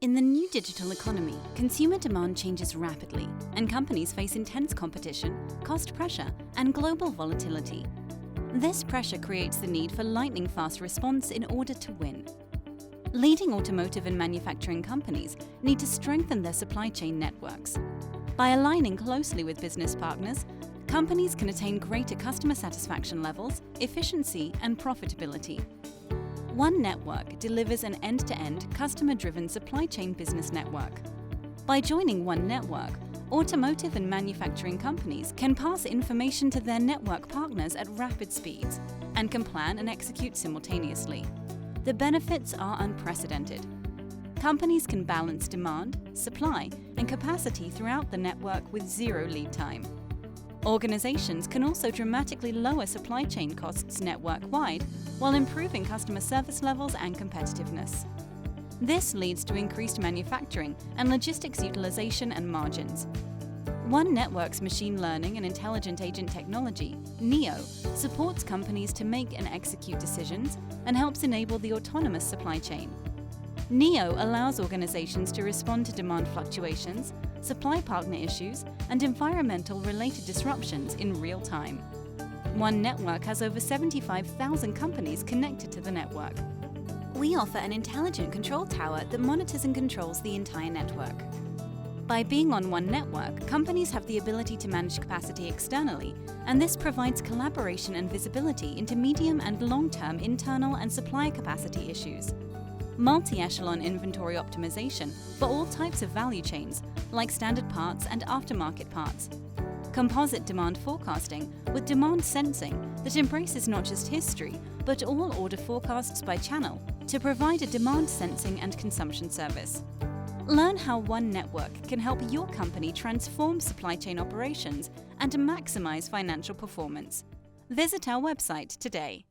In the new digital economy, consumer demand changes rapidly, and companies face intense competition, cost pressure, and global volatility. This pressure creates the need for lightning-fast response in order to win. Leading automotive and manufacturing companies need to strengthen their supply chain networks. By aligning closely with business partners, companies can attain greater customer satisfaction levels, efficiency, and profitability. One Network delivers an end-to-end, customer-driven supply chain business network. By joining One Network, automotive and manufacturing companies can pass information to their network partners at rapid speeds and can plan and execute simultaneously. The benefits are unprecedented. Companies can balance demand, supply, and capacity throughout the network with zero lead time. Organizations can also dramatically lower supply chain costs network-wide while improving customer service levels and competitiveness. This leads to increased manufacturing and logistics utilization and margins. One Network's machine learning and intelligent agent technology, NEO, supports companies to make and execute decisions and helps enable the autonomous supply chain. NEO allows organizations to respond to demand fluctuations, supply partner issues, and environmental-related disruptions in real time. One Network has over 75,000 companies connected to the network. We offer an intelligent control tower that monitors and controls the entire network. By being on One Network, companies have the ability to manage capacity externally, and this provides collaboration and visibility into medium and long-term internal and supply capacity issues. Multi-echelon inventory optimization for all types of value chains, like standard parts and aftermarket parts. Composite demand forecasting with demand sensing that embraces not just history, but all order forecasts by channel to provide a demand sensing and consumption service. Learn how One Network can help your company transform supply chain operations and maximize financial performance. Visit our website today.